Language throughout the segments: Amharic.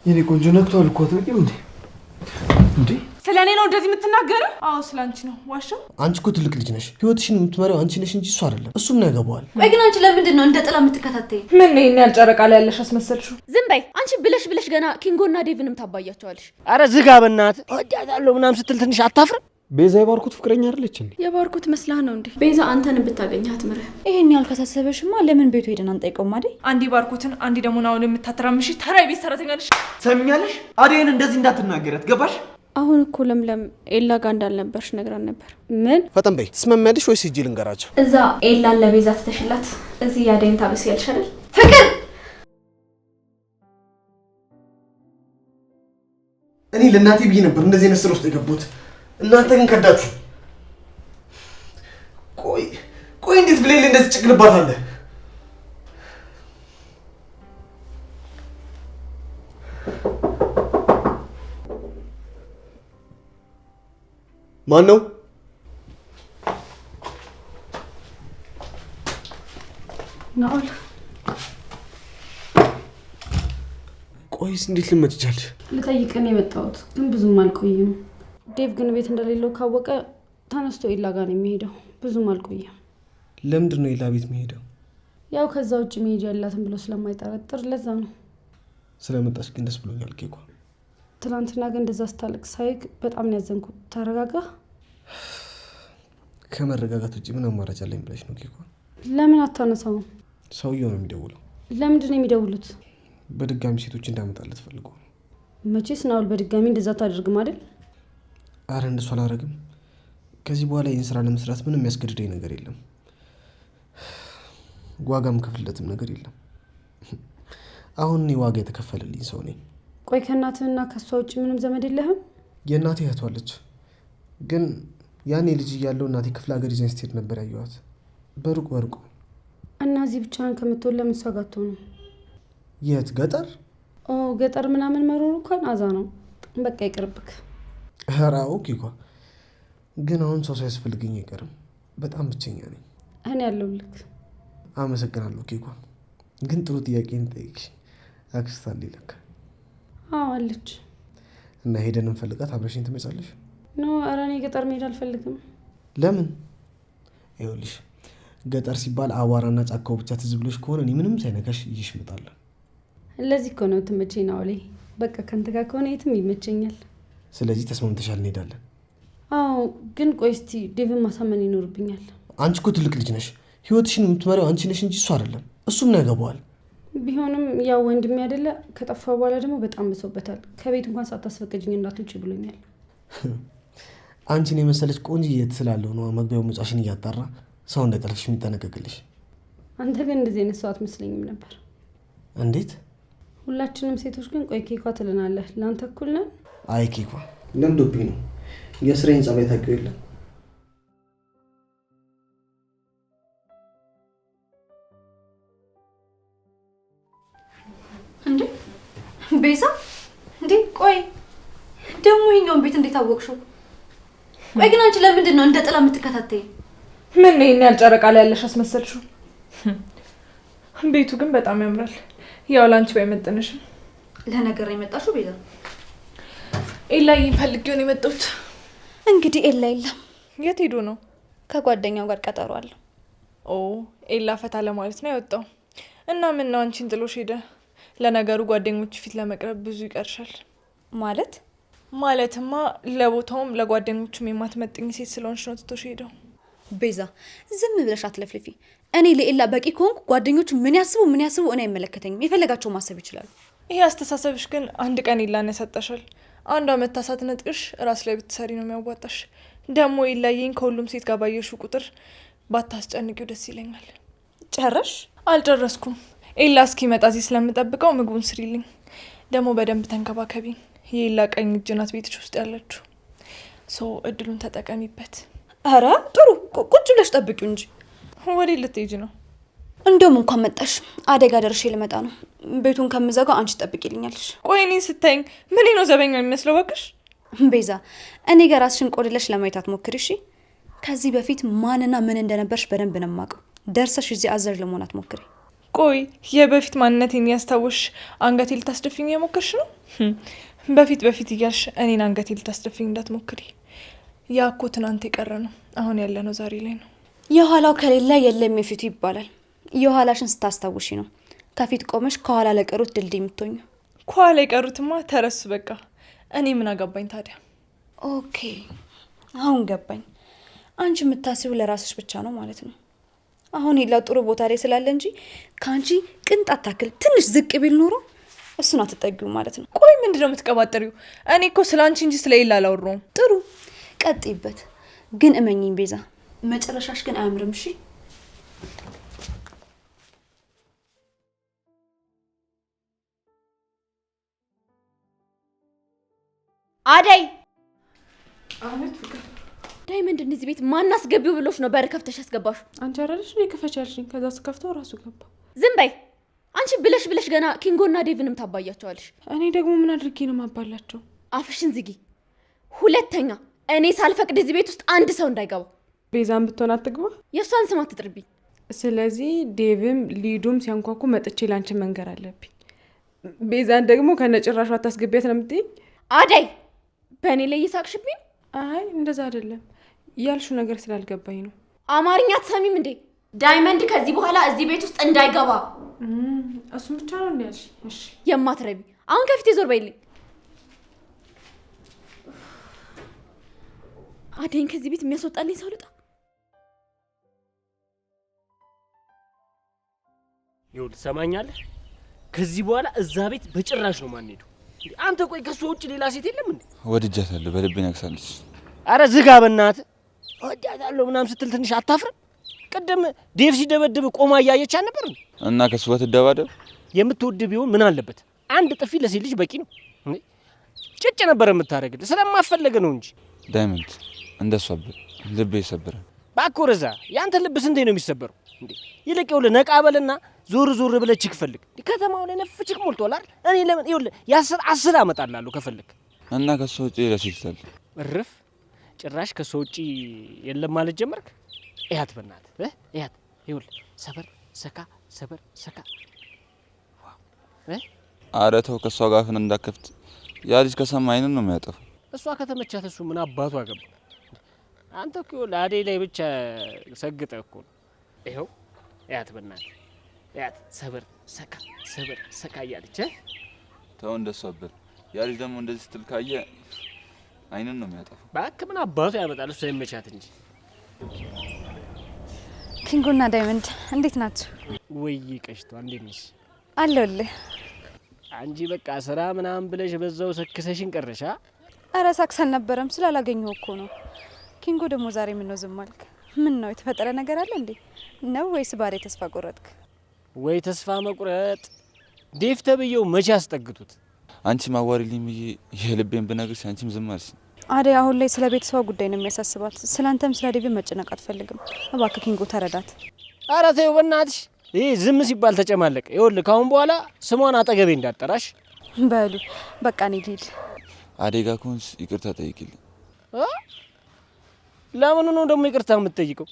የኔ ቆንጆ ነክቷል እኮ አትነቂም እንዴ? እንዴ ስለኔ ነው እንደዚህ የምትናገረው? አዎ ስላንቺ ነው። ዋሻው አንቺ እኮ ትልቅ ልጅ ነሽ። ህይወትሽን የምትመሪው አንቺ ነሽ እንጂ እሱ አይደለም። እሱ ምን ያገባዋል? ቆይ ግን አንቺ ለምንድን ነው እንደ ጥላ የምትከታተይ? ምን ነው ይሄን ያልጨረቃ ላይ ያለሽ አስመሰልሽው? ዝም በይ አንቺ ብለሽ ገና ኪንጎና ዴቭንም ታባያቸዋለሽ። አረ ዝጋ በእናትህ። ወዲያታለሁ ምናምን ስትል ትንሽ አታፍርም? ቤዛ የባርኩት ፍቅረኛ አይደለች እንዴ? የባርኩት መስላህ ነው እንዴ? ቤዛ አንተን ብታገኛት ምርህ ይሄን ያልከሳሰበሽማ ለምን ቤቱ ሄደን አንጠይቀውም አይደል? አንዲ ባርኩትን አንዲ ደግሞ ናውን የምታተራምሽ ተራ ቤት ሰራተኛ ነሽ። ሰሚኛለሽ? አዴን እንደዚህ እንዳትናገረት ገባሽ? አሁን እኮ ለምለም ኤላ ጋር እንዳልነበርሽ ነግራን ነበር። ምን ፈጠን በይ። ትስማሚያለሽ ወይስ ሂጂ ልንገራቸው? እዛ ኤላን ለቤዛ ትተሽላት እዚህ ያደን ታብስ ያልሽ አይደል? ፍቅር እኔ ለእናቴ ብዬ ነበር እንደዚህ አይነት ስራ ውስጥ የገቡት። እናንተ ግን ከዳችሁ። ቆይ እንዴት ብሌል እንደዚህ ጭቅልባታለህ? ማን ነው? ናኦል። ቆይስ እንዴት ልመጭ ቻልሽ? ልጠይቅን የመጣሁት ግን ብዙም አልቆይም። ዴቭ ግን ቤት እንደሌለው ካወቀ ተነስቶ ኤላ ጋር ነው የሚሄደው። ብዙም አልቆይም። ለምንድን ነው ኤላ ቤት የሚሄደው? ያው ከዛ ውጭ መሄጃ የላትም ብሎ ስለማይጠረጥር ለዛ ነው። ስለመጣች ግን ደስ ብሎኛል ኬኳ። ትናንትና ግን እንደዛ ስታለቅስ ሳይክ በጣም ነው ያዘንኩት። ተረጋጋ። ከመረጋጋት ውጭ ምን አማራጭ አለኝ ብለሽ ነው ኬኳ? ለምን አታነሳውም? ሰውየው ነው የሚደውለው። ለምንድን ነው የሚደውሉት? በድጋሚ ሴቶች እንዳመጣለት ፈልጎ። መቼስ ናኦል በድጋሚ እንደዛ ታደርግም አይደል? አረ እንደሱ አላረግም። ከዚህ በኋላ ይህን ስራ ለመስራት ምንም የሚያስገድደኝ ነገር የለም። ዋጋም ከፍለትም ነገር የለም። አሁን እኔ ዋጋ የተከፈለልኝ ሰው ነኝ። ቆይ ከእናትህና ከሷ ውጭ ምንም ዘመድ የለህም? የእናቴ እህቷ አለች። ግን ያኔ ልጅ እያለሁ እናቴ ክፍለ ሀገር ይዘኝ ስትሄድ ነበር ያየኋት። በሩቁ እና እዚህ ብቻህን ከምትሆን ለምን እሷ ጋር አትሆንም? የት ገጠር? ገጠር ምናምን መኖሩ እንኳን አዛ ነው። በቃ ይቅርብክ። ኧረ አዎ ኬኳ፣ ግን አሁን ሰው ሳያስፈልገኝ አይቀርም። በጣም ብቸኛ ነኝ። እኔ ያለሁልክ። አመሰግናለሁ ኬኳ። ግን ጥሩ ጥያቄ እንጠይቅሽ። አክስት አለ ለካ? አዎ አለች። እና ሄደን እንፈልጋት አብረሽኝ ትመጫለሽ? ኖ ኧረ እኔ ገጠር መሄድ አልፈልግም። ለምን? ይኸውልሽ ገጠር ሲባል አቧራና ጫካው ብቻ ትዝ ብሎሽ ከሆነ እኔ ምንም ሳይነካሽ ይዤሽ እመጣለሁ። ለዚህ እኮ ነው ትመቸኝ ናኦል። በቃ ከአንተ ጋር ከሆነ የትም ይመቸኛል። ስለዚህ ተስማምተሻል? እንሄዳለን። አዎ ግን ቆይ እስቲ ዴቭን ማሳመን ይኖርብኛል። አንቺ እኮ ትልቅ ልጅ ነሽ። ህይወትሽን የምትመሪው አንቺ ነሽ እንጂ እሱ አይደለም። እሱ ምን ያገባዋል? ቢሆንም ያው ወንድሜ አይደለ? ከጠፋ በኋላ ደግሞ በጣም ብሶበታል። ከቤት እንኳን ሳታስፈቅጂኝ እንዳትውጪ ብሎኛል። አንቺን የመሰለች ቆንጆ ስላለው ነው መግቢያው መውጫሽን እያጣራ ሰው እንዳይጠልፍሽ የሚጠነቀቅልሽ። አንተ ግን እንደዚህ አይነት ሰው አትመስለኝም ነበር። እንዴት? ሁላችንም ሴቶች ግን ቆይ ኬኳ ትልናለህ። ለአንተ እኩል ነን። አይ ኬኳ ለምዶብኝ ነው። የስራዬን ጸባይ ታውቂው የለም። እንዴ ቤዛ፣ እንዴ ቆይ ደግሞ ይሄኛውን ቤት እንዴት አወቅሽው? ቆይ ግን አንቺ ለምንድን ነው እንደ ጥላ የምትከታተይ? ምን ነው ይሄን ያልጨረቃ ላይ ያለሽ አስመሰልሽው? ቤቱ ግን በጣም ያምራል። ያው ላንቺ ባይመጥንሽም ለነገር የመጣሽው ቤዛ? ኤላዬን ፈልጌው ነው የመጣሁት። እንግዲህ ኤላ የለም። የት ሄዶ ነው? ከጓደኛው ጋር ቀጠሮ አለው። ኤላ ፈታ ለማለት ነው ያወጣው። እና ምን ነው አንቺን ጥሎሽ ሄደ? ለነገሩ ጓደኞቹ ፊት ለመቅረብ ብዙ ይቀርሻል። ማለትማ ለቦታውም ለጓደኞቹም የማትመጥኝ ሴት ስለሆንሽ ነው ትቶሽ ሄደው። ቤዛ ዝም ብለሽ አትለፍልፊ። እኔ ለኤላ በቂ ከሆንኩ ጓደኞቹ ምን ያስቡ እኔ አይመለከተኝም። የፈለጋቸው ማሰብ ይችላሉ። ይሄ አስተሳሰብሽ ግን አንድ ቀን ኤላን ያሳጣሻል። አንዷ መታሳት ነጥቅሽ ራስ ላይ ብትሰሪ ነው የሚያዋጣሽ። ደግሞ ኤላዬን ከሁሉም ሴት ጋር ባየሽው ቁጥር ባታስጨንቂው ደስ ይለኛል። ጨረሽ? አልጨረስኩም። ኤላ እስኪመጣ እዚህ ስለምጠብቀው ምግቡን ስሪልኝ። ደግሞ በደንብ ተንከባከቢ። የኤላ ቀኝ እጅ ናት ቤትሽ ውስጥ ያለችው። እድሉን ተጠቀሚበት። አረ ጥሩ። ቁጭ ብለሽ ጠብቂው እንጂ። ወዴት ልትሄጂ ነው? እንደውም እንኳን መጣሽ። አደጋ ደርሼ ልመጣ ነው። ቤቱን ከምዘጋው አንቺ ጠብቂልኛለሽ። ቆይ እኔን ስታይኝ ምን ነው ዘበኛ የሚመስለው? እባክሽ ቤዛ፣ እኔ ጋር ራስሽን ቆልለሽ ለማየት አትሞክሪ እሺ? ከዚህ በፊት ማንና ምን እንደነበርሽ በደንብ ነው የማውቀው። ደርሰሽ እዚህ አዛዥ ለመሆን አትሞክሪ። ቆይ የበፊት ማንነቴን ያስታውሽ አንገቴ ልታስደፍኝ የሞከርሽ ነው? በፊት እያልሽ እኔን አንገቴ ልታስደፍኝ እንዳትሞክሪ። ያ እኮ ትናንት የቀረ ነው። አሁን ያለነው ዛሬ ላይ ነው። የኋላው ከሌለ የለም የፊቱ ይባላል። የኋላሽን ስታስታውሺ ነው ከፊት ቆመሽ ከኋላ ለቀሩት ድልድይ የምትሆኙ። ከኋላ የቀሩትማ ተረሱ በቃ። እኔ ምን አገባኝ ታዲያ? ኦኬ አሁን ገባኝ። አንቺ የምታስቢው ለራስሽ ብቻ ነው ማለት ነው። አሁን ሄላ ጥሩ ቦታ ላይ ስላለ እንጂ ከአንቺ ቅንጣት ታክል ትንሽ ዝቅ ቢል ኖሮ እሱን አትጠጊው ማለት ነው። ቆይ ምንድነው የምትቀባጥሪው? እኔ እኮ ስለ አንቺ እንጂ ስለ ሄላ አላወራሁም። ጥሩ ቀጥይበት፣ ግን እመኚኝ ቤዛ፣ መጨረሻሽ ግን አያምርም። እሺ አደይ ዳይመንድ እዚህ ቤት ማን አስገቢው ብሎሽ ነው በር ከፍተሽ ያስገባሽ? አንቺ አይደለሽ እኔ ከፈቻልሽኝ። ከዛ ስከፍተው ራሱ ገባ። ዝም በይ አንቺ። ብለሽ ገና ኪንጎና ዴቭንም ታባያቸዋለሽ። እኔ ደግሞ ምን አድርጌ ነው ማባላቸው? አፍሽን ዝጊ። ሁለተኛ እኔ ሳልፈቅድ እዚህ ቤት ውስጥ አንድ ሰው እንዳይገባ። ቤዛን ብትሆን አትግባ። የእሷን ስም አትጥርብኝ። ስለዚህ ዴቭም ሊዱም ሲያንኳኩ መጥቼ ላንቺ መንገር አለብኝ። ቤዛን ደግሞ ከነጭራሹ አታስገቢያት ነው የምትይኝ? አደይ በእኔ ላይ እየሳቅሽብኝ? አይ እንደዛ አይደለም፣ ያልሽው ነገር ስላልገባኝ ነው። አማርኛ አትሰሚም እንዴ? ዳይመንድ ከዚህ በኋላ እዚህ ቤት ውስጥ እንዳይገባ። እሱም ብቻ ነው እንዴ ያልሽ? እሺ የማትረቢ አሁን ከፊቴ ዞር በይልኝ። አደይን ከዚህ ቤት የሚያስወጣልኝ ሰው ልጣ። ይኸውልህ ትሰማኛለህ? ከዚህ በኋላ እዛ ቤት በጭራሽ ነው ማንሄዱ። አንተ ቆይ ከሱ ውጭ ሌላ ሴት የለም እንዴ? ወድጃታለሁ፣ በልቤ ነግሳለች። አረ ዝጋ በእናትህ። ወድጃታለሁ ምናምን ስትል ትንሽ አታፍርም? ቅድም ዴቭ ሲደበድብ ቆማ እያየች አልነበር እና ከሱ ጋር ትደባደብ? የምትወድ ቢሆን ምን አለበት? አንድ ጥፊ ለሴት ልጅ በቂ ነው። ጭጭ ነበር የምታደርግልህ፣ ስለማፈለገ ነው እንጂ። ዳይመንድ እንደሷ ልቤ ይሰብራል። እባክህ ወደዛ። ያንተ ልብ ስንቴ ነው የሚሰበረው እንዴ? ይልቅ ይኸውልህ ነቃ በልና ዞር ብለህ ችክ ፈልግ። ከተማው ላይ ነፍ ችክ ሞልቷል አይደል? እኔ ለምን ይኸውልህ የ10 አመጣልሃለሁ ከፈልግ። እና ከሱ ውጭ ሌላ ሴት ይላል? እርፍ! ጭራሽ ከሱ ውጭ የለም ማለት ጀመርክ? እያት በእናትህ እያት። ይኸውልህ ሰበር ሰካ። ኧረ ተው፣ ከሷ ጋር አፍን እንዳከፍት። ያ ልጅ ከሰማ አይንን ነው የሚያጠፋው። እሷ ከተመቻት እሱ ምን አባቱ አገባ? አንተ እኮ ለአደይ ላይ ብቻ ሰግጠህ እኮ ነው። ይኸው እያት በእናትህ እያት። ሰበር ሰካ እያለች ተው እንደሷ በል። ያ ልጅ ደግሞ እንደዚህ ስትል ካየ አይንን ነው የሚያጠፋው። እባክህ ምን አባቱ ያመጣል? እሷ ይመቻት እንጂ። ኪንጎና ዳይመንድ እንዴት ናችሁ? ወይ ቀሽቷ እንዴት ነሽ? አለሁልህ። አንቺ በቃ ስራ ምናምን ብለሽ በዛው ሰክሰሽን ቀረሻ? ኧረ ሳክስ አልነበረም፣ ስላላገኘሁ እኮ ነው። ኪንጎ ደግሞ ዛሬ ምን ነው ዝም አልክ? ምን ነው የተፈጠረ ነገር አለ እንዴ? ነው ወይስ ባሬ ተስፋ ቆረጥክ? ወይ ተስፋ መቁረጥ። ዴቭ ተብዬው መቼ አስጠግቱት? አንቺ ማዋሪልኝ ብዬ የልቤን ብነግርሽ አንቺም ዝም አልሽ። አደይ አሁን ላይ ስለ ቤተሰቧ ጉዳይ ነው የሚያሳስባት። ስላንተም ስለ ዴቭ መጨነቅ አትፈልግም። እባክህ ኪንጎ ተረዳት። ኧረ ተይው በእናትሽ። ይሄ ዝም ሲባል ተጨማለቀ። ይኸውልህ ካሁን በኋላ ስሟን አጠገቤ እንዳጠራሽ። በሉ በቃ እኔ ልሂድ። አደይ ጋር ከሆንሽ ይቅርታ ጠይቂልኝ። ለምኑ ነው ደግሞ ይቅርታ የምትጠይቀው?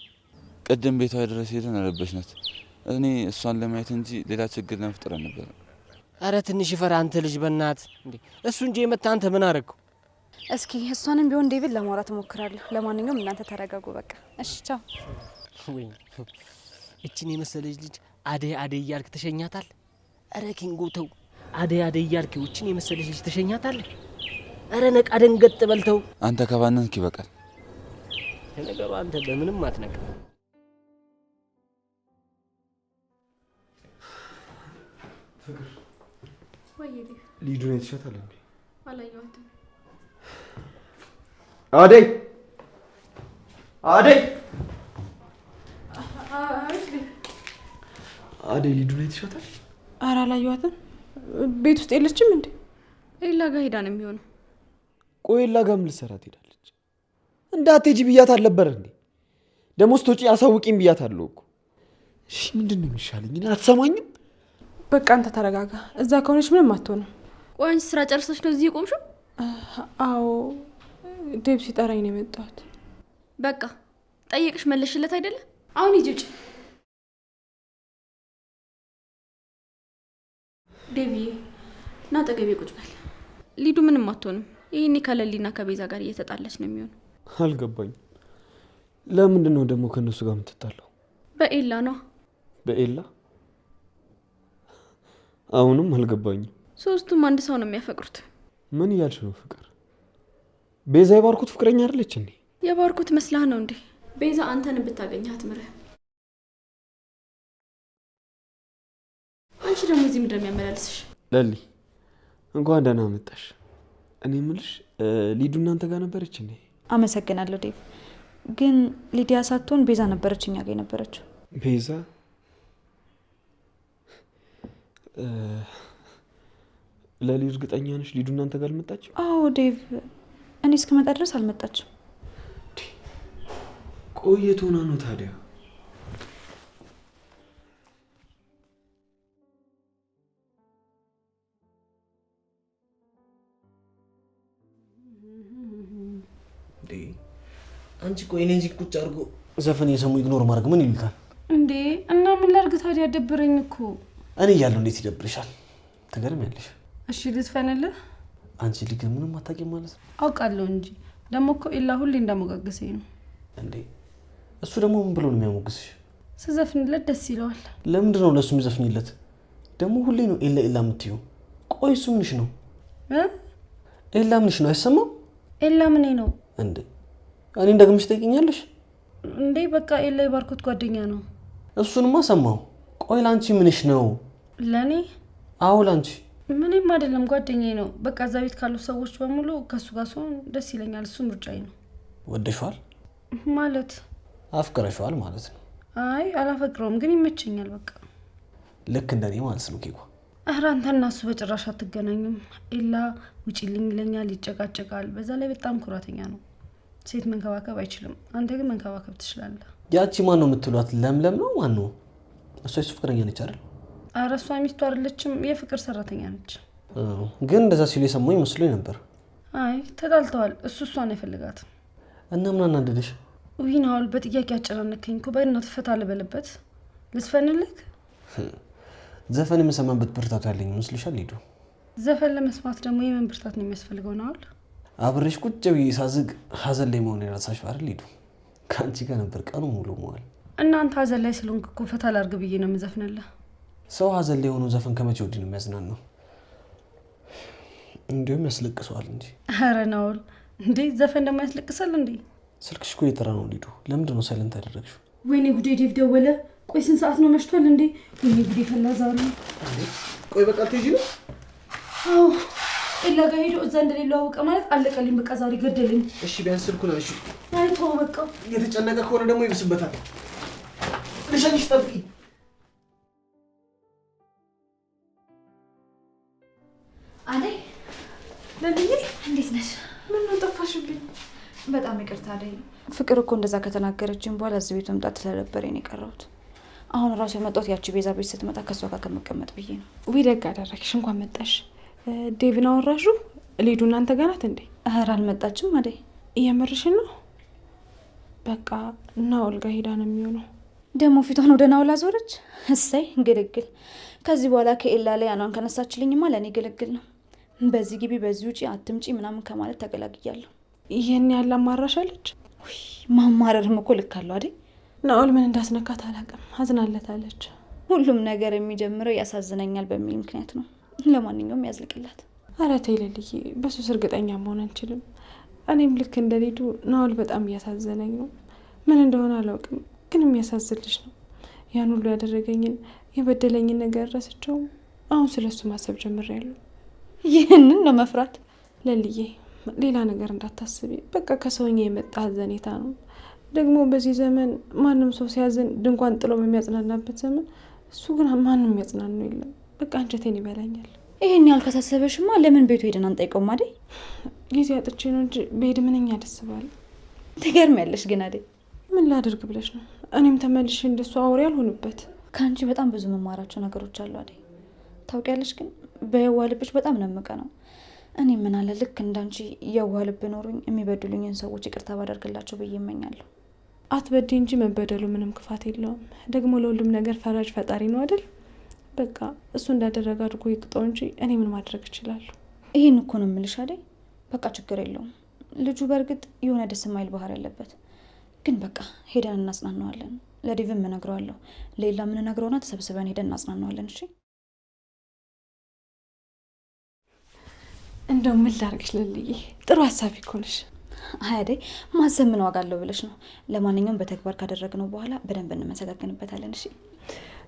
ቅድም ቤቷ ድረስ ሄደን ረበሽናት። እኔ እሷን ለማየት እንጂ ሌላ ችግር ለመፍጠር አልነበረም። አረ ትንሽ ይፈራ አንተ ልጅ በእናት እንዴ! እሱ እንጂ የመታ አንተ ምን አደረግከው? እስኪ እሷንም ቢሆን ዴቪድ ለማውራት እሞክራለሁ። ለማንኛውም እናንተ ተረጋጉ በቃ። እሺ ቻው። ወይ እቺን የመሰለች ልጅ አደይ እያልክ ተሸኛታል? አረ ኪንጎ ተው፣ አደይ እያልክ እቺን የመሰለች ልጅ ተሸኛታል? አረ ነቃ ደንገጥ በልተው። አንተ ከባነንክ ይበቃል። ለነገሩ አንተ በምንም አትነቅም። ፍቅር ወይ ሊዱን የተሻታል እንዴ? አላየኋትም። አደይ ሊዱን የተሻታል? ኧረ አላየኋትም። ቤት ውስጥ የለችም እንዴ? ኤላ ጋር ሄዳ ነው የሚሆነው። ቆይ ኤላ ጋር ምን ልትሰራ ትሄዳለች? እንዳትሄጂ ብያት አልነበረ እንዴ? ደግሞ ስትወጪ አሳውቂኝ ብያት አለው እኮ። እሺ ምንድን ነው የሚሻለኝ? አትሰማኝም? በቃ አንተ ተረጋጋ። እዛ ከሆነች ምንም አትሆንም። ቆይ አንቺ ስራ ጨርሰሽ ነው እዚህ የቆምሽው? አዎ ዴቭ ሲጠራኝ ነው የመጣሁት። በቃ ጠየቅሽ መለሽለት አይደለ? አሁን ሂጂ ውጪ። ዴቪዬ ና ጠገቤ ቁጭ በል። ሊዱ ምንም አትሆንም። ይሄኔ ከለሊና ከቤዛ ጋር እየተጣላች ነው የሚሆነው። አልገባኝም። ለምንድን ነው ደግሞ ከእነሱ ጋር የምትጣለው? በኤላ ነው። በኤላ? አሁንም አልገባኝም። ሶስቱም አንድ ሰው ነው የሚያፈቅሩት። ምን እያልሽ ነው? ፍቅር ቤዛ የባርኮት ፍቅረኛ አይደለች እንዴ? የባርኮት መስላህ ነው እንዴ? ቤዛ አንተን ብታገኛት ምርህ። አንቺ ደግሞ እዚህ ምንድን ነው የሚያመላልስሽ? ለሊ እንኳን ደህና መጣሽ። እኔ የምልሽ ሊዱ እናንተ ጋር ነበረች እንዴ? አመሰግናለሁ ዴቭ። ግን ሊዲያ ሳትሆን ቤዛ ነበረች እኛ ጋር የነበረችው። ቤዛ? ለሊ እርግጠኛ ነሽ ሊዱ እናንተ ጋር አልመጣችም? አዎ ዴቭ፣ እኔ እስክመጣ ድረስ አልመጣችም። ቆየት ሆና ነው ታዲያ? አንቺ ቆይ እኔ እዚህ ቁጭ አድርጎ ዘፈን የሰሙ ኢግኖር ማድረግ ምን ይሉታል እንዴ? እና ምን ላድርግ ታዲያ? ደብረኝ እኮ። እኔ እያለሁ እንዴት ይደብርሻል? ትገርሚያለሽ። እሺ ልዝፈንልህ? አንቺ ልጅ ምንም አታውቂም ማለት ነው። አውቃለሁ እንጂ ደግሞ እኮ ኤላ ሁሌ እንዳሞጋገሰኝ ነው። እንዴ እሱ ደግሞ ምን ብሎ ነው የሚያሞግስሽ? ስዘፍንለት ደስ ይለዋል። ለምንድን ነው ለእሱ የሚዘፍኝለት? ደግሞ ሁሌ ነው ኤላ ኤላ የምትይው? ቆይ እሱ ምንሽ ነው? ኤላ ምንሽ ነው? አይሰማም? ኤላ ምኔ ነው እንዴ? እኔ እንደግምሽ ጠይቅኛለሽ እንዴ? በቃ ኤላ የባርኮት ጓደኛ ነው። እሱንማ ሰማሁ። ቆይ ላንቺ ምንሽ ነው? ለኔ? አዎ ላንቺ። ምንም አይደለም፣ ጓደኛዬ ነው። በቃ እዛ ቤት ካሉ ሰዎች በሙሉ ከሱ ጋር ሲሆን ደስ ይለኛል። እሱ ምርጫዬ ነው። ወደሽዋል ማለት? አፍቅረሽዋል ማለት ነው? አይ አላፈቅረውም፣ ግን ይመቸኛል። በቃ ልክ እንደኔ ማለት ነው ኬኳ። ኧረ አንተና እሱ በጭራሽ አትገናኙም። ኤላ ውጪልኝ ይለኛል፣ ይጨቃጨቃል። በዛ ላይ በጣም ኩራተኛ ነው። ሴት መንከባከብ አይችልም። አንተ ግን መንከባከብ ትችላለህ። ያቺ ማን ነው የምትሏት? ለምለም ነው? ማን ነው እሷ? የሱ ፍቅረኛ ነች አይደል? ኧረ እሷ ሚስቱ አይደለችም፣ የፍቅር ሰራተኛ ነች። ግን እንደዛ ሲሉ የሰማኝ መስሎኝ ነበር። አይ ተጣልተዋል። እሷን አይፈልጋትም። እና ምን አናደደሽ? ውይ ናውል፣ በጥያቄ አጨናነከኝ እኮ። በእናትህ ፈታ ልበልበት። ልዝፈንልህ? ዘፈን የምሰማበት ብርታቱ ያለኝ ይመስልሻል? ሂዱ። ዘፈን ለመስማት ደግሞ የምን ብርታት ነው የሚያስፈልገው? ናውል፣ አብሬሽ ቁጭ ብዬ ሳዝግ ሀዘን ላይ መሆን የራሳሽ አይደል? ሂዱ። ከአንቺ ጋር ነበር ቀኑ ሙሉ መዋል። እናንተ ሀዘን ላይ ስለሆንክ እኮ ፈታ ላርግ ብዬ ነው የምዘፍንልህ። ሰው ሀዘን ላይ የሆኑ ዘፈን ከመቼ ወዲህ ነው የሚያዝናናው? እንዲሁም ያስለቅሰዋል እንጂ። ኧረ ናውል፣ እንዴ ዘፈን ደግሞ ያስለቅሳል እንዴ? ስልክሽ እኮ እየጠራ ነው። ሊዱ፣ ለምንድን ነው ሳይለንት ያደረግሽው? ወይኔ ጉዴ፣ ዴቭ ደወለ። ቆይ ስንት ሰዓት ነው? መሽቷል እንዴ? ወይኔ ጉዴ ፈላ ዛሬ። ቆይ በቃ ትሄጂ ነው? አዎ ኤላ ጋር ሄዶ እዛ እንደሌለው አወቀ ማለት አለቀልኝ። በቃ ዛሬ ገደልኝ። እሺ ቢያንስ ስልኩን አንሺ። አይ ተው በቃ። እየተጨነቀ ከሆነ ደግሞ ይብስበታል። ልሸኝሽ፣ ጠብቂ። አደይ፣ ለልዬ እንዴት ነሽ? ምን ነው ጠፋሽብኝ? በጣም ይቅርታ አደይ። ፍቅር እኮ እንደዛ ከተናገረችኝ በኋላ እዚህ ቤት መምጣት ስለነበረኝ ነው የቀረሁት። አሁን ራሱ የመጣሁት ያቺ ቤዛ ቤት ስትመጣ ከእሷ ጋር ከመቀመጥ ብዬ ነው። ውይ ደግ አደረግሽ፣ እንኳን መጣሽ። ዴቪን አወራሹ? ሊዱ እናንተ ጋር ናት እንዴ? ኧረ አልመጣችም አደይ። እየመርሽን ነው? በቃ ናኦል ጋር ሄዳ ነው የሚሆነው። ደግሞ ፊቷን ወደ ናኦል አዞረች። እሰይ ግልግል። ከዚህ በኋላ ከኤላ ላይ አኗን ከነሳችልኝማ ለእኔ ግልግል ነው። በዚህ ግቢ በዚህ ውጪ አትምጪ ምናምን ከማለት ተገላግያለሁ። ይህን ያለ አማራሻለች? ማማረርም እኮ ልክ አለው አይደል? ናኦል ምን እንዳስነካት አላውቅም፣ አዝናለታለች። ሁሉም ነገር የሚጀምረው ያሳዝነኛል በሚል ምክንያት ነው። ለማንኛውም ያዝልቅላት። ኧረ ተይ ልልዬ፣ በሱስ እርግጠኛ መሆን አንችልም። እኔም ልክ እንደ ሊዱ ናኦል በጣም እያሳዘነኝ ነው። ምን እንደሆነ አላውቅም፣ ግን የሚያሳዝን ልጅ ነው። ያን ሁሉ ያደረገኝን የበደለኝን ነገር ረስቸው አሁን ስለሱ ማሰብ ጀምሬያለሁ። ይህንን ነው መፍራት? ለልዬ ሌላ ነገር እንዳታስቢ፣ በቃ ከሰውኛ የመጣ ሀዘኔታ ነው። ደግሞ በዚህ ዘመን ማንም ሰው ሲያዝን ድንኳን ጥሎ በሚያጽናናበት ዘመን እሱ ግን ማንም የሚያጽናኑ የለም። በቃ አንጀቴን ይበላኛል። ይሄን ያህል ከሳሰበሽማ ለምን ቤቱ ሄደን አንጠይቀውም? አደይ ጊዜ አጥቼ ነው እንጂ በሄድ ምንኛ ደስ ባለ። ትገርሚያለሽ ግን አደይ። ምን ላደርግ ብለሽ ነው? እኔም ተመልሼ እንደሱ አውሬ አልሆንበት። ከአንቺ በጣም ብዙ መማራቸው ነገሮች አሉ አደይ። ታውቂያለሽ፣ ግን በየዋህ ልብሽ በጣም ነምቀ ነው። እኔ ምን አለ ልክ እንዳንቺ የዋህ ልብ ኖሩኝ የሚበድሉኝን ሰዎች ይቅርታ ባደርግላቸው ብዬ እመኛለሁ። አትበድ እንጂ መበደሉ ምንም ክፋት የለውም። ደግሞ ለሁሉም ነገር ፈራጅ ፈጣሪ ነው አይደል? በቃ እሱ እንዳደረገ አድርጎ ይቅጣው እንጂ እኔ ምን ማድረግ እችላለሁ? ይሄን እኮ ነው የምልሽ አይደል? በቃ ችግር የለውም። ልጁ በእርግጥ የሆነ ደስ የማይል ባህሪ ያለበት፣ ግን በቃ ሄደን እናጽናናዋለን። ለዴቭም እነግረዋለሁ፣ ሌላ ምን ነግረውና ተሰብስበን ሄደን እናጽናናዋለን። እሺ እንደው ምን ላርግሽ ልልዬ፣ ጥሩ ሀሳቢ እኮ ነሽ። አያደይ ማሰብ ምን ዋጋ አለው ብለሽ ነው። ለማንኛውም በተግባር ካደረግነው በኋላ በደንብ እንመሰጋገንበታለን። እሺ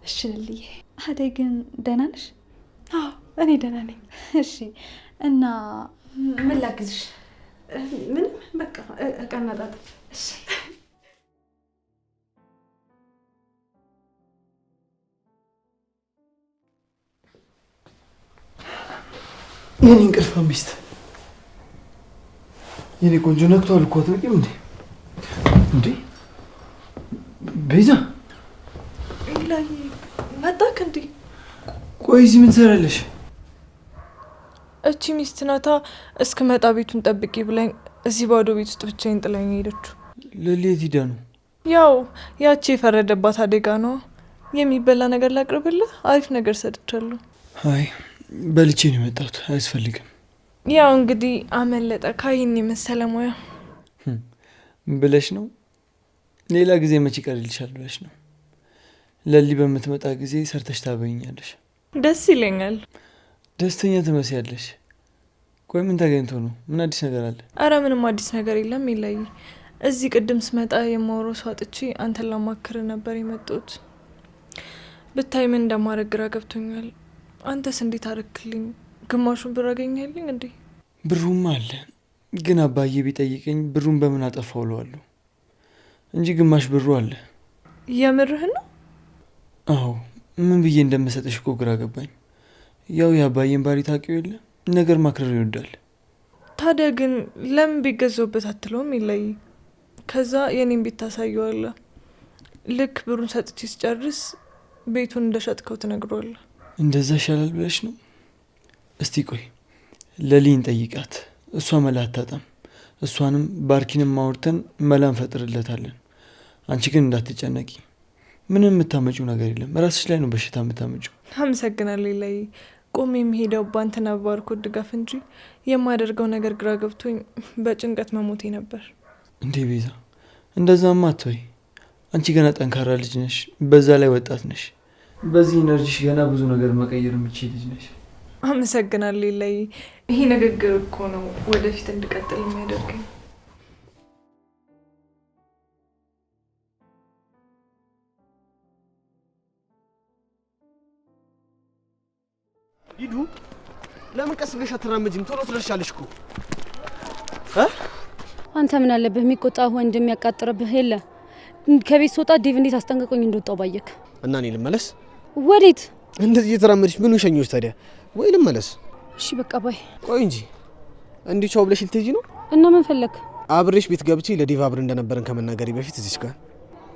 እሺ ልልዬ። አደይ ግን ደህና ነሽ? አዎ እኔ ደህና ነኝ። እሺ እና ምን ላግዝሽ? ምንም በቃ እቃ እናጣጥፍ። እሺ የኔ እንቅልፋ ሚስት፣ የኔ ቆንጆ ነቅቷል እኮ አትወቂም እንዴ? እንዴ ቤዛ ላይ መጣክ እንዴ? ቆይ እዚህ ምን ትሰራለሽ? እቺ ሚስት ናታ እስክመጣ ቤቱን ጠብቂ ብላኝ እዚህ ባዶ ቤት ውስጥ ብቻዬን ጥላኝ ሄደችው። ለሌት ሂዳ ነው? ያው ያቺ የፈረደባት አደጋ ነው። የሚበላ ነገር ላቅርብልህ? አሪፍ ነገር ሰጥቻለሁ። አይ በልቼ ነው የመጣሁት፣ አያስፈልግም። ያው እንግዲህ አመለጠ ካይን የመሰለ ሙያ ብለሽ ነው? ሌላ ጊዜ መቼ ይቀርልሻል ብለሽ ነው? ለሊ በምትመጣ ጊዜ ሰርተሽ ታበይኛለሽ። ደስ ይለኛል። ደስተኛ ትመስያለሽ። ቆይ ምን ተገኝቶ ነው? ምን አዲስ ነገር አለ? አረ ምንም አዲስ ነገር የለም። ይለይ እዚህ ቅድም ስመጣ የማወራው ሰው አጥቼ አንተን ላማክር ነበር የመጣሁት። ብታይ ምን እንደማደርግ ግራ ገብቶኛል። አንተስ እንዴት አረክልኝ? ግማሹን ብር አገኘልኝ እንዴ? ብሩም አለ፣ ግን አባዬ ቢጠይቀኝ ብሩን በምን አጠፋው እለዋለሁ እንጂ ግማሽ ብሩ አለ። የምርህ ነው? አዎ ምን ብዬ እንደምሰጥሽ እኮ ግራ ገባኝ። ያው የአባዬን ባሪ ታውቂው የለ ነገር ማክረር ይወዳል። ታዲያ ግን ለምን ቢገዛውበት አትለውም? ይለይ ከዛ የኔን ቤት ታሳየዋለህ። ልክ ብሩን ሰጥቼ ስጨርስ ቤቱን እንደሸጥከው ትነግረዋለህ። እንደዛ ይሻላል ብለሽ ነው? እስቲ ቆይ ለሊን ጠይቃት፣ እሷ መላ አታጣም። እሷንም ባርኪንም ማውርተን መላ እንፈጥርለታለን። አንቺ ግን እንዳትጨነቂ፣ ምንም የምታመጪው ነገር የለም። ራስሽ ላይ ነው በሽታ የምታመጪው። አመሰግናለሁ ላይ ቆሜ የሚሄደው ባንተና ባርኮት ድጋፍ እንጂ የማደርገው ነገር ግራ ገብቶኝ በጭንቀት መሞቴ ነበር። እንዴ ቤዛ እንደዛማ አትወይ። አንቺ ገና ጠንካራ ልጅ ነሽ፣ በዛ ላይ ወጣት ነሽ። በዚህ ኢነርጂሽ ገና ብዙ ነገር መቀየር የምትችል ልጅ ነሽ። አመሰግናለሁ ላይ ይሄ ንግግር እኮ ነው ወደፊት እንድቀጥል የሚያደርገኝ። ሂዱ። ለምን ቀስ ብለሽ አትራመጂም? ቶሎ ትደርሻለሽ እኮ። አንተ ምን አለብህ? የሚቆጣ ወንድ የሚያቃጥርብህ የለ። ከቤት ስወጣ ዴቭ እንዴት አስጠንቅቆኝ እንደወጣው ባየክ። እና እኔ ልመለስ? ወዴት? እንደዚህ እየተራመድሽ ምን ሸኞች ታዲያ? ወይ ልመለስ? እሺ በቃ ባይ። ቆይ እንጂ እንዲህ ቻው ብለሽ ልትሄጂ ነው? እና ምን ፈለክ? አብሬሽ ቤት ገብቼ ለዴቭ አብረን እንደነበረን ከመናገሬ በፊት እዚች ጋር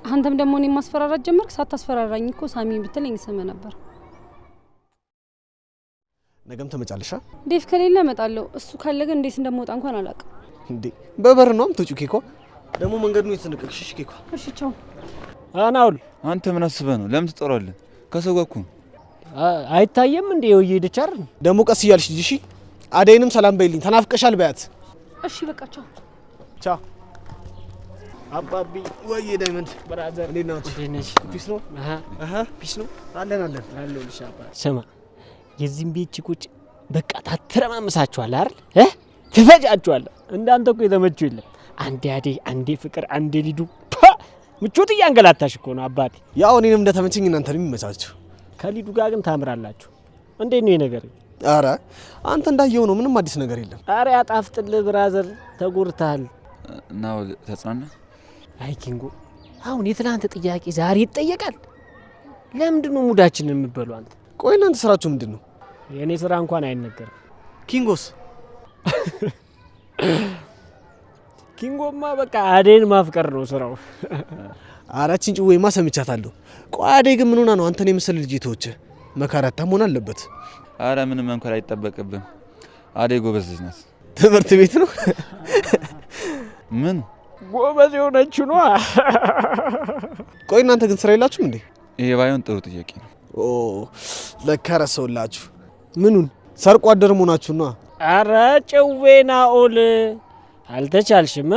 አንተም ደግሞ እኔን ማስፈራራት ጀመርክ። ሳታስፈራራኝ እኮ ሳሚን ብትለኝ ሰመ ነበር። ነገም ተመጫለሻ? ዴቭ ከሌለ እመጣለሁ። እሱ ካለ ግን እንዴት እንደምወጣ እንኳን አላውቅም። እንዴ በበር ነው የምትወጪው? ኬኳ ደግሞ መንገዱ ነው የተነቀቅሽ። እሺ ኬኳ። እሺ ቻው። አናውል አንተ ምን አስበህ ነው? ለምን ትጠራለህ? ከሰው ጋር እኮ አይታየም እንዴ? እየሄደች አይደል? ደግሞ ቀስ እያልሽ ልጅ። እሺ አደይንም ሰላም በይልኝ፣ ተናፍቀሻል በያት። እሺ በቃ ቻው። ቻው አባቢ። ወይ ዳይመንድ ብራዘር እንዴት ነው? ፒስ ነው? ፒስ ነው። አለን አለሁልሽ አባቢ። ስማ የዚህም ቤት ቺኮች በቃ ታተረማምሳችኋል አይደል? ትፈጃችኋል። እንዳንተ እኮ የተመቸው የለም። አንዴ አደይ፣ አንዴ ፍቅር፣ አንዴ ሊዱ። ምቾት እያንገላታሽ እኮ ነው አባቴ። ያው እኔንም እንደተመቸኝ እናንተንም ይመቻችሁ። ከሊዱ ጋር ግን ታምራላችሁ። እንዴት ነው ነገር? አረ አንተ እንዳየው ነው፣ ምንም አዲስ ነገር የለም። አረ ያጣፍጥልህ ብራዘር፣ ተጎርተሃል። ናው ተጽናና። አይ ኪንጎ፣ አሁን የትላንት ጥያቄ ዛሬ ይጠየቃል? ለምንድን ነው ሙዳችንን የምትበሉ አንተ? ቆይ እናንተ ስራችሁ ምንድን ነው? የኔ ስራ እንኳን አይነገርም። ኪንጎስ? ኪንጎማ በቃ አደይን ማፍቀር ነው ስራው። አራችን ጭዌማ ሰምቻታለሁ። ቆይ አደይ ግን ምን ሆና ነው አንተን የመሰለ ልጅ ተወች? መካራታ መሆን አለበት። አረ ምንም እንኳን አይጠበቅብም። አደይ ጎበዝ ልጅ ናት። ትምህርት ቤት ነው ምን ጎበዝ የሆነችው ነው። ቆይ እናንተ ግን ስራ የላችሁም እንዴ? ይሄ ባይሆን ጥሩ ጥያቄ ነው። ኦ ለካ ረሰውላችሁ። ምኑን ሰርቆ አደር መሆናችሁ ነው? አረ ጭዌ ናኦል አልተቻልሽም።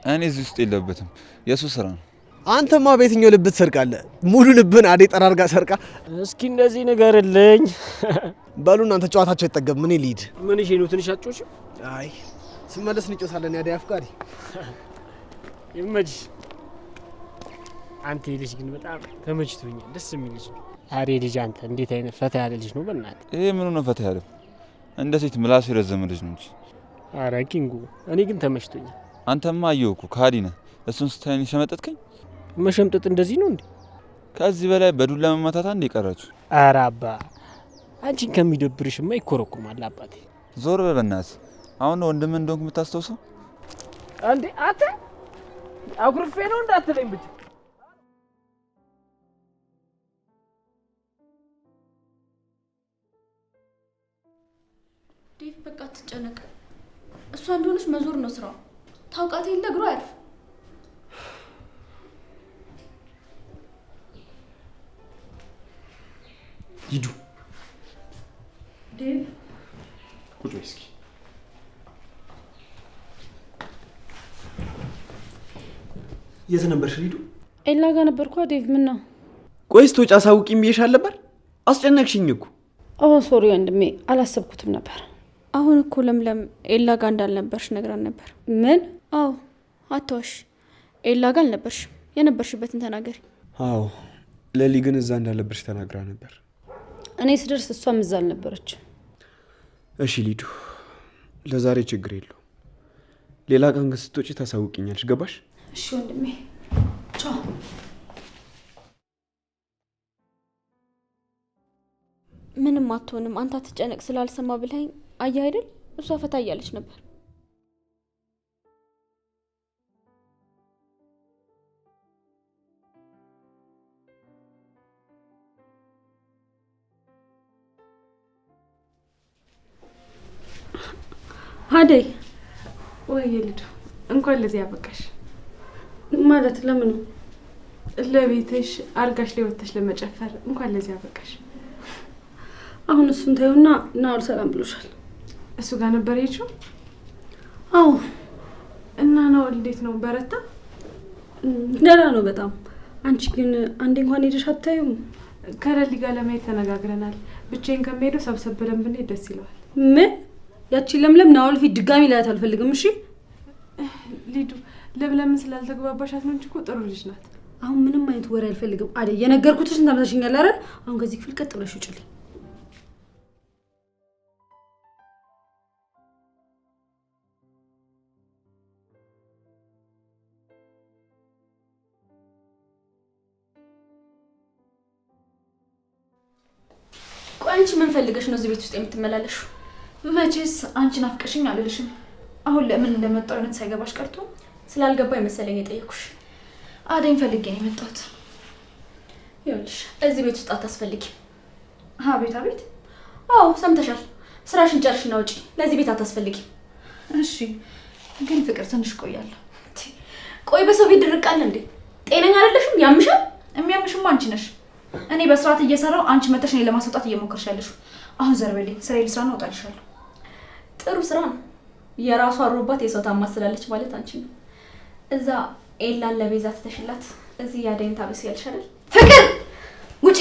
እኔ እዚህ ውስጥ የለበትም፣ የሱ ስራ ነው። አንተማ በየትኛው ልብ ትሰርቃለህ? ሙሉ ልብን አዴ ጠራርጋ ሰርቃ። እስኪ እንደዚህ ንገርልኝ። በሉ እናንተ ጨዋታቸው አይጠገብ። ምን ልሂድ? ምን እሺ ነው ትንሽ አጮች? አይ ስመለስ እንጮሳለን። ያዴ አፍቃሪ ይመች። አንተ ልጅ ግን በጣም ተመችቶኛል። ደስ የሚል ልጅ ነው። አሬ ልጅ አንተ እንዴት አይነት ፈታ ያለ ልጅ ነው በእናትህ። ይሄ ምኑ ነው ፈታ ያለ? እንደ ሴት ምላሱ የረዘመ ልጅ ነው እንጂ። አረ ኪንጉ እኔ ግን ተመችቶኛል። አንተማ አየሁ እኮ ከሃዲ ነህ። እሱን ስታይን ሸመጠጥከኝ። መሸምጠጥ እንደዚህ ነው እንዴ? ከዚህ በላይ በዱላ መማታት አንዴ ቀራችሁ። አረ አባ አንቺን ከሚደብርሽማ ይኮረኩማል አባቴ። ዞር በል በእናትህ። አሁን ነው ወንድም እንደሆንክ የምታስታውሰው እንዴ? አተ አኩርፌ ነው እንዳትለኝ ብቻ። ዴቭ በቃ አትጨነቅ። እሷ እንደሆነች መዞር ነው ስራው። ታውቃት የለ እግሯ አያርፍ። ሂዱ። ዴቭ ቁጭ በይ እስኪ። የት ነበርሽ ሂዱ? ኤላ ጋር ነበርኩ። ዴቭ ምን ነው? ቆይ ስትወጪ አሳውቂኝ ብዬሻል ነበር። አስጨነቅሽኝ እኮ። ኦ ሶሪ ወንድሜ፣ አላሰብኩትም ነበር። አሁን እኮ ለምለም ኤላ ጋር እንዳልነበርሽ ነግራን ነበር። ምን? አዎ አትዋሽ። ኤላ ጋር አልነበርሽም። የነበርሽበትን ተናገሪ። አዎ ለሊ ግን እዛ እንዳለብሽ ተናግራ ነበር። እኔ ስደርስ እሷም እዛ አልነበረችም። እሺ ሊዱ፣ ለዛሬ ችግር የለው። ሌላ ቀን ግን ስትወጪ ታሳውቂኛለሽ። ገባሽ? እሺ ወንድሜ፣ ቻው። ምንም አትሆንም፣ አንተ አትጨነቅ ስላልሰማ ብለኸኝ አየህ አይደል? እሷ ፈታ እያለች ነበር። አደይ ወይ ልጅ እንኳን ለዚህ ያበቃሽ። ማለት ለምን? ለቤትሽ አልጋሽ ላይ ወጥተሽ ለመጨፈር እንኳን ለዚህ ያበቃሽ። አሁን እሱን ታዩና ናኦል ሰላም ብሎሻል። እሱ ጋር ነበር የሄድሽው? አዎ። እና ናኦል እንዴት ነው? በረታ? ደህና ነው በጣም። አንቺ ግን አንዴ እንኳን ሄደሽ አታዩም? ከለሊ ጋር ለማየት ተነጋግረናል። ብቻዬን ከመሄደው ሰብሰብ ብለን ብንሄድ ደስ ይለዋል። ምን? ያቺ ለምለም ናኦል ፊት ድጋሚ ላያት አልፈልግም። እሺ ሊዱ፣ ለምለምን ስላልተግባባሻት ነው እንጂ እኮ ጥሩ ልጅ ናት። አሁን ምንም አይነት ወሬ አልፈልግም። አደይ የነገርኩትሽን ተመሳሽኛል አይደል? አሁን ከዚህ ክፍል ቀጥ ብለሽ ውጭልኝ። ቆይ አንቺ ምን ፈልገሽ ነው እዚህ ቤት ውስጥ የምትመላለሹ? መቼስ አንቺን አፍቀሽኝ አልልሽም። አሁን ለምን እንደመጣው አይነት ሳይገባሽ ቀርቶ ስላልገባኝ መሰለኝ የጠየኩሽ። አደይን ፈልጌ ነው የመጣሁት። ይኸውልሽ እዚህ ቤት ውስጥ አታስፈልጊም። አቤት አቤት። አዎ ሰምተሻል። ስራሽን ጨርሽና ውጪ። ለዚህ ቤት አታስፈልጊም። እሺ ግን ፍቅር ትንሽ ቆያለሁ። ቆይ በሰው ቤት ድርቃል እንዴ? ጤነኛ አይደለሽም? ያምሻል። የሚያምሽማ አንቺ ነሽ። እኔ በስርዓት እየሰራው አንቺ መተሽ እኔ ለማስወጣት እየሞከርሽ ያለሽ። አሁን ዘርበልኝ። ስራዬ ልስራ ነው፣ እወጣልሻለሁ። ጥሩ ስራ ነው። የራሷ አሮባት የሰው ታማስላለች ማለት አንቺ ነው። እዛ ኤላን ለቤዛ ትተሽላት እዚህ ያደይን ታበስ ያልሽ አይደል? ፍቅር ውጪ።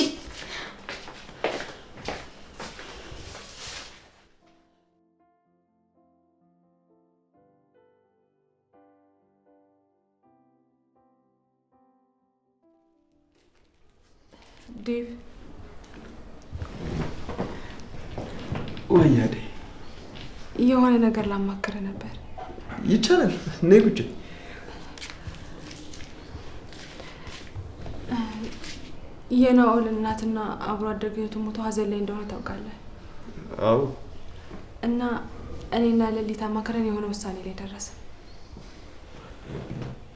ዴቭ ወይ አደይ፣ የሆነ ነገር ላማክረ ነበር። ይቻላል። ነይ ቁጭ። የናኦል እናትና አብሮ አደገ እህቱ ሞቶ ሀዘን ላይ እንደሆነ ታውቃለህ? አዎ። እና እኔና ሌሊት አማክረን የሆነ ውሳኔ ላይ ደረሰ።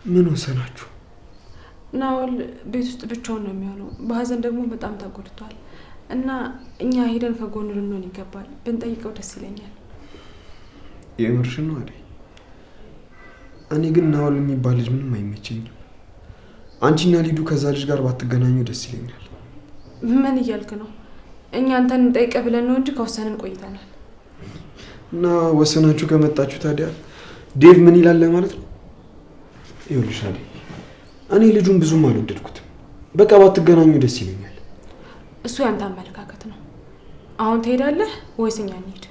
ምን ወሰናችሁ? ናኦል ቤት ውስጥ ብቻውን ነው የሚሆነው። በሀዘን ደግሞ በጣም ተጎድቷል እና እኛ ሄደን ከጎኑ ልንሆን ይገባል። ብንጠይቀው ደስ ይለኛል። የምርሽን ነው አደይ? እኔ ግን ናኦል የሚባል ልጅ ምንም አይመቸኝም። አንቺና ሊዱ ከዛ ልጅ ጋር ባትገናኙ ደስ ይለኛል። ምን እያልክ ነው? እኛ አንተን እንጠይቀህ ብለን ነው እንጂ ከወሰንን ቆይተናል። እና ወሰናችሁ ከመጣችሁ ታዲያ ዴቭ ምን ይላል ማለት ነው? ይኸውልሽ አዴ፣ እኔ ልጁን ብዙም አልወደድኩትም። በቃ ባትገናኙ ደስ ይለኛል። እሱ ያንተ አመለካከት ነው። አሁን ትሄዳለህ ወይስ እኛ እንሂድ?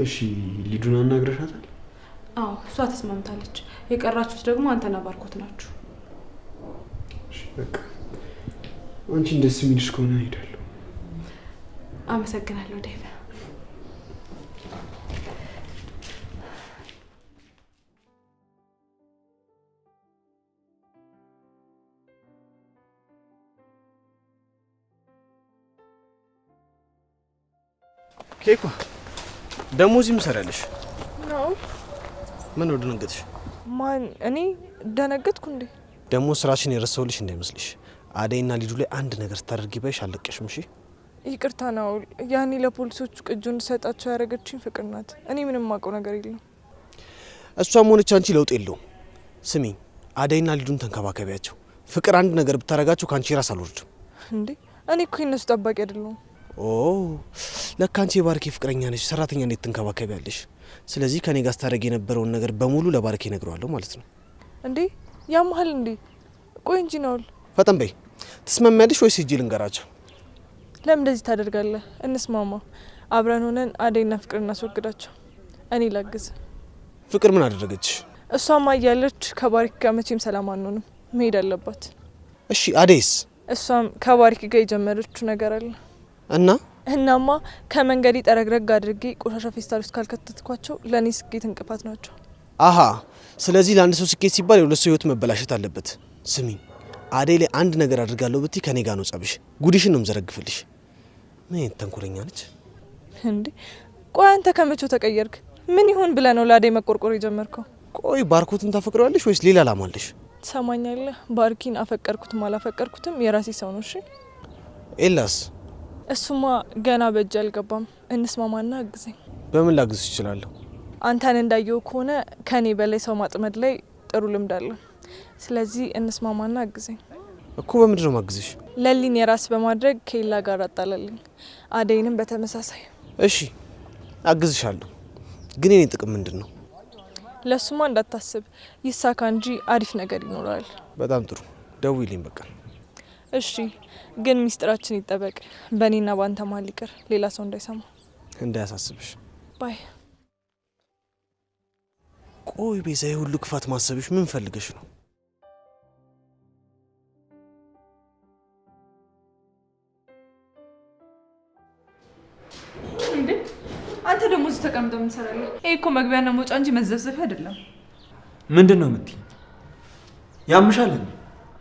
እሺ ልጁን አናግረሻታል? አዎ እሷ ተስማምታለች። የቀራችሁት ደግሞ አንተና ባርኮት ናችሁ። እሺ በቃ አንቺን ደስ የሚልሽ ከሆነ እሄዳለሁ። አመሰግናለሁ ዴቭ። ኬኳ ደግሞ እዚህ ምን ሰራለሽ? ነው ምን ነው ደነገጥሽ? ማን? እኔ ደነገጥኩ እንዴ? ደግሞ ስራሽን የረሳሁልሽ እንዳይመስልሽ። አደይና ልጁ ላይ አንድ ነገር ስታደርጊ ባይሽ አለቀሽም። እሺ ይቅርታ ነው። ያኔ ለፖሊሶቹ ቅጁ እንድሰጣቸው ያደረገችኝ ፍቅር ናት። እኔ ምንም ማውቀው ነገር የለም። እሷም ሆነች አንቺ ለውጥ የለውም። ስሚኝ፣ አደይና ልጁን ተንከባከቢያቸው። ፍቅር አንድ ነገር ብታረጋቸው ካንቺ ራስ አልወርድም። እንዴ እኔ እኮ የነሱ ጠባቂ አይደለሁም። ኦ ለካ አንቺ የባርኬ ፍቅረኛ ነሽ። ሰራተኛ እንዴት ትንከባከቢያለሽ? ስለዚህ ከኔ ጋር ስታደርጊ የነበረውን ነገር በሙሉ ለባርኬ እነግረዋለሁ ማለት ነው። እንዴ ያመሃል እንዴ? ቆይ እንጂ ነው። ፈጠን በይ። ትስማሚያለሽ ወይስ ሂጂ ልንገራቸው? ለምን እንደዚህ ታደርጋለህ? እንስማማ። አብረን ሆነን አደይና ፍቅር እናስወግዳቸው። እኔ ላግዝ። ፍቅር ምን አደረገች? እሷማ እያለች ከባሪክ ጋር መቼም ሰላም አንሆንም። መሄድ አለባት። እሺ አደይስ? እሷም ከባሪክ ጋር የጀመረችው ነገር አለ እናማ ከመንገድ ጠረግረግ አድርጌ ቆሻሻ ፌስታል ውስጥ ካልከተትኳቸው ለእኔ ስኬት እንቅፋት ናቸው። አሀ ስለዚህ ለአንድ ሰው ስኬት ሲባል የሁለት ሰው ህይወት መበላሸት አለበት። ስሚ አደይ ላይ አንድ ነገር አድርጋለሁ ብትይ ከኔ ጋር ነው ጸብሽ። ጉዲሽን ነው ምዘረግፍልሽ። ምን ተንኮለኛ ነች እንዴ? ቆይ አንተ ከመቼው ተቀየርክ? ምን ይሁን ብለህ ነው ለአደይ መቆርቆር የጀመርከው? ቆይ ባርኮትን ታፈቅረዋለሽ ወይስ ሌላ አላማ አለሽ? ትሰማኛለህ? ባርኪን አፈቀርኩትም አላፈቀርኩትም የራሴ ሰው ነው። እሺ ኤላስ? እሱማ ገና በእጅ አልገባም። እንስማማና አግዘኝ። በምን ላግዝሽ እችላለሁ? አንተን እንዳየው ከሆነ ከኔ በላይ ሰው ማጥመድ ላይ ጥሩ ልምድ አለ። ስለዚህ እንስማማና አግዘኝ። እኮ በምንድን ነው ማግዝሽ? ለሊን የራስ በማድረግ ከሌላ ጋር አጣላልኝ። አደይንም በተመሳሳይ። እሺ አግዝሻለሁ። ግን የኔ ጥቅም ምንድን ነው? ለሱማ እንዳታስብ፣ ይሳካ እንጂ አሪፍ ነገር ይኖራል። በጣም ጥሩ። ደውይልኝ በቃ። እሺ ግን ሚስጥራችን ይጠበቅ። በእኔና ባንተ መሀል ይቅር፣ ሌላ ሰው እንዳይሰማ። እንዳያሳስብሽ። ባይ። ቆይ ቤዛ፣ የሁሉ ክፋት ማሰብሽ ምን ፈልገሽ ነው? እንዴ አንተ ደግሞ እዚህ ተቀምጠው ምን ትሰራለህ? ይሄ እኮ መግቢያና መውጫ እንጂ መዘፍዘፊያ አይደለም። ምንድን ነው የምትይኝ? ያምሻል እንዴ?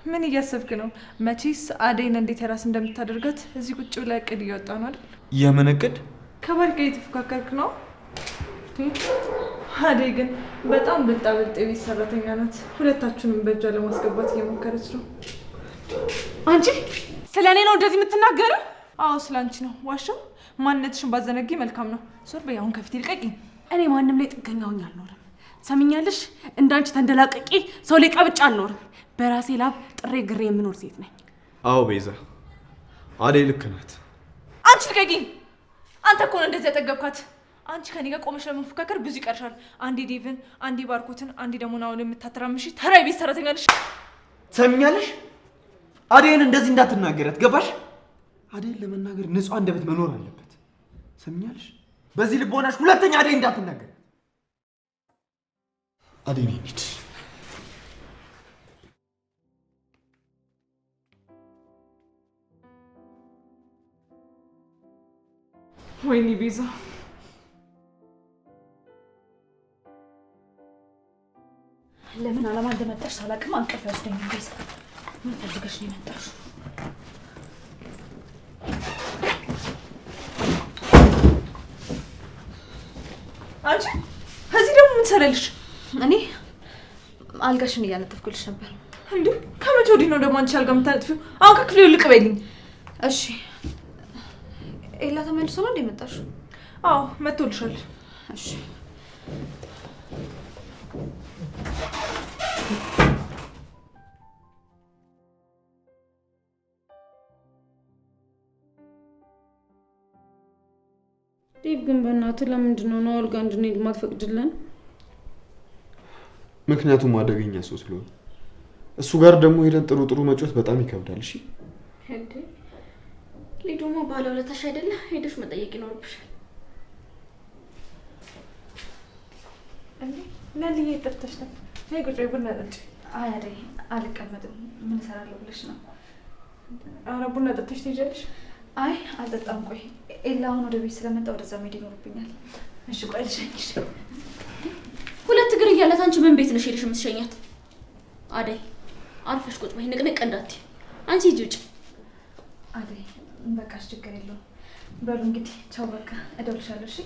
ምን እያሰብክ ነው? መቼስ አደይን እንዴት የራስ እንደምታደርጋት እዚህ ቁጭ ብላ እቅድ እያወጣ ነው አይደል? የምን እቅድ? ከባሪ ጋር እየተፎካከርክ ነው። አደይ ግን በጣም ብልጣ ብልጥ የቤት ሰራተኛ ናት። ሁለታችሁንም በእጇ ለማስገባት እየሞከረች ነው። አንቺ ስለ እኔ ነው እንደዚህ የምትናገረው? አዎ ስለ አንቺ ነው። ዋሻው ማንነትሽን ባዘነጊ መልካም ነው። ዞር በይ አሁን ከፊት ልቀቂኝ። እኔ ማንም ላይ ጥገኛ ሆኜ አልኖርም። ሰምኛለሽ? እንዳንቺ ተንደላቀቂ ሰው ላይ ቀብጬ አልኖርም። በራሴ ላብ ጥሬ ግሬ የምኖር ሴት ነኝ። አዎ ቤዛ፣ አደይ ልክ ናት። አንቺ ልቀቂኝ። አንተ እኮ ነው እንደዚህ ያጠገብካት። አንቺ ከኔ ጋር ቆመሽ ለመፎካከር ብዙ ይቀርሻል። አንዴ ዴቭን፣ አንዴ ባርኮትን፣ አንዴ ደግሞ ናውን የምታተራምሽ ተራ የቤት ሰራተኛ ነሽ። ሰምኛለሽ? አደይን እንደዚህ እንዳትናገረት ገባሽ? አደይን ለመናገር ንጹህ አንደበት መኖር አለበት። ሰምኛለሽ? በዚህ ልቦናሽ ሁለተኛ አደይ እንዳትናገር። አደይ ነች። ወይኔ ቤዛ፣ ለምን አላማ እንደመጣሽ ሳላውቅም አንቀፍ ያስደኝ። ቤዛ ምን ፈልገሽ ነው የመጣሽው? አንቺ እዚህ ደግሞ ምን ትሰሪያለሽ? እኔ አልጋሽን እያነጠፍኩልሽ ነበር። እንዴ ከመቼ ወዲህ ነው ደግሞ አንቺ አልጋ የምታነጥፊው? አሁን ከክፍሌ ልቅ በይልኝ። እሺ ኤላ ተመልሶ ነው እንደ መጣሽው? አዎ መጥቶልሻል። እሺ ዴቭ ግን በእናትህ ለምንድን ነው ናኦል ጋር እንድንሄድ ማትፈቅድልን? ምክንያቱም አደገኛ ሰው ስለሆነ እሱ ጋር ደግሞ ሄደን ጥሩ ጥሩ መጫወት በጣም ይከብዳል። እሺ እንዴ ሊዱማ ባለውለታሽ አይደለ? ሄደሽ መጠየቅ ይኖርብሻል። እንዴ ለልዬ ጠርተሽ ነው? ነይ ቁጭ በይ ቡና ጠጪ። አይ አደይ አልቀመጥም። ምን እሰራለሁ ብለሽ ነው? ኧረ ቡና ጠጥተሽ ትሄጃለሽ? አይ አልጠጣም። ቆይ ኤላ አሁን ወደ ቤት ስለመጣ ወደዛ መሄድ ይኖርብኛል። እሺ ቆይ ልሸኝሽ። ሁለት እግር እያላት አንቺ ምን ቤት ነሽ ሄደሽ የምትሸኛት? አደይ አርፈሽ ቁጭ በይ፣ ንቅንቅ እንዳትዪ። አንቺ ሂጂ ውጭ። አደይ በቃሽ፣ ችግር የለውም። በሉ እንግዲህ ቻው፣ በቃ እደውልሻለሁ። እሺ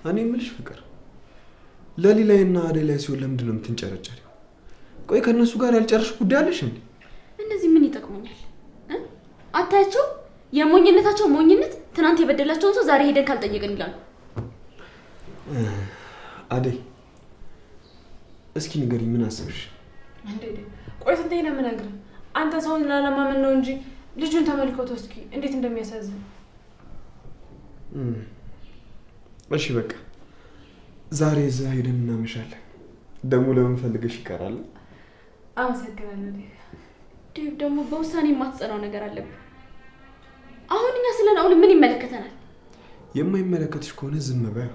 እኔ የምልሽ ፍቅር ለሊላይና አደይ ላይ ሲሆን ለምንድን ነው የምትንጨረጨሪው? ቆይ ከእነሱ ጋር ያልጨረሽ ጉዳይ አለሽ እንዴ? እነዚህ ምን ይጠቅሙኛል? አታያቸው? የሞኝነታቸው ሞኝነት። ትናንት የበደላቸውን ሰው ዛሬ ሄደን ካልጠየቅን ይላሉ። አደይ እስኪ ንገሪኝ፣ ምን አሰብሽ? እንዴ ቆይ ስንቴ ነው የምነግርህ? አንተ ሰውን ላለማመን ነው እንጂ ልጁን ተመልከቶ እስኪ እንዴት እንደሚያሳዝን። እሺ በቃ ዛሬ እዛ ሄደን እናመሻለን። ደግሞ ለምን ፈልገሽ ይቀራል? አመሰግናለሁ ዴቭ። ዴቭ ደግሞ በውሳኔ የማትጸናው ነገር አለብን። አሁን እኛ ስለ ናኦል ምን ይመለከተናል? የማይመለከትሽ ከሆነ ዝም በይ።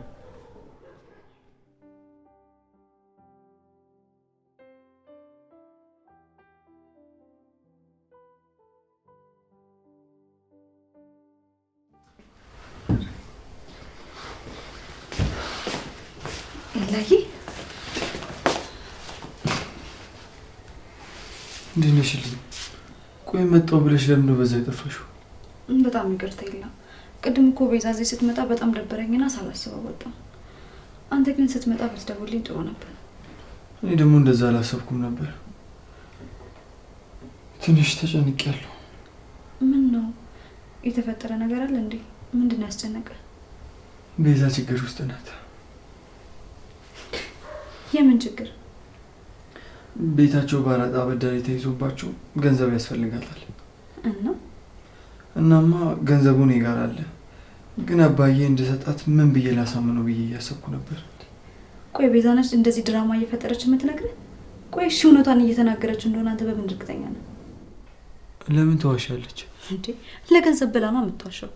ኤላዬ እንዴት ነሽልኝ? ቆይ መጣሁ ብለሽ ለምን ነው በዛ የጠፋሽው? በጣም ይቅርታ ኤላ። ቅድም እኮ ቤዛ እዚህ ስትመጣ በጣም ደበረኝና ሳላስበው ወጣሁ። አንተ ግን ስትመጣ ብትደውልልኝ ጥሩ ነበር። እኔ ደግሞ እንደዛ አላሰብኩም ነበር። ትንሽ ተጨንቄያለሁ። ምን ነው የተፈጠረ ነገር አለ እንዴ? ምንድን ነው ያስጨነቀ? ቤዛ ችግር ውስጥ ናት። የምን ችግር? ቤታቸው ባራጣ አበዳሪ ተይዞባቸው ገንዘብ ያስፈልጋታል። እናማ ገንዘቡ እኔ ጋር አለ፣ ግን አባዬ እንድሰጣት ምን ብዬ ላሳምነው ብዬ እያሰብኩ ነበር። ቆይ ቤዛ ነች እንደዚህ ድራማ እየፈጠረች የምትነግረኝ? ቆይ እሺ እውነቷን እየተናገረች እንደሆነ አንተ በምን እርግጠኛ ነህ? ለምን ተዋሻለች እንዴ? ለገንዘብ ብላ ነው የምትዋሸው።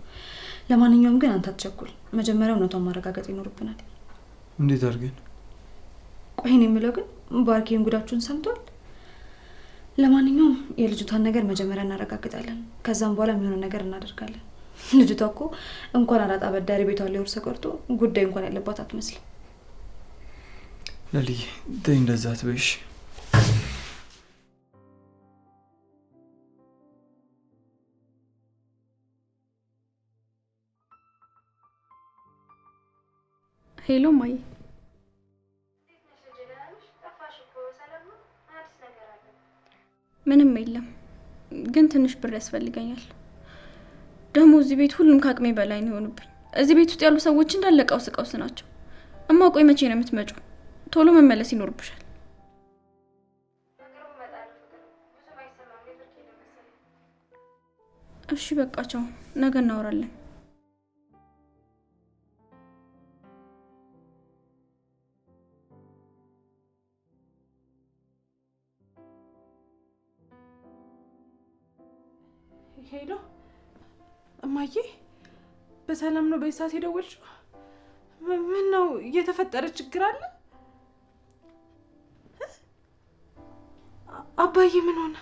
ለማንኛውም ግን አንተ አትቸኩል። መጀመሪያ እውነቷን ማረጋገጥ ይኖርብናል። እንዴት አድርገን? ቆይ እኔ የምለው ግን ባርኪን ጉዳችሁን ሰምቷል? ለማንኛውም የልጅቷን ነገር መጀመሪያ እናረጋግጣለን። ከዛም በኋላ የሚሆነው ነገር እናደርጋለን። ልጅቷ እኮ እንኳን አራጣ አበዳሪ ቤቷን ሊወርስ ቀርቶ ጉዳይ እንኳን ያለባት አትመስልም። ለልዬ ተይ እንደዛ አትበይሽ። ሄሎ ማይ፣ ምንም የለም ግን ትንሽ ብር ያስፈልገኛል። ደግሞ እዚህ ቤት ሁሉም ከአቅሜ በላይ ነው የሆኑብኝ። እዚህ ቤት ውስጥ ያሉ ሰዎች እንዳለ ቀውስ ናቸው። እማ ቆይ መቼ ነው የምትመጪው? ቶሎ መመለስ ይኖርብሻል። እሺ በቃ ቻው፣ ነገ እናወራለን። ሄሎ እማዬ፣ በሰላም ነው በሰዓት የደወልሽው? ምን ነው እየተፈጠረ ችግር አለ? አባዬ ምን ሆነ?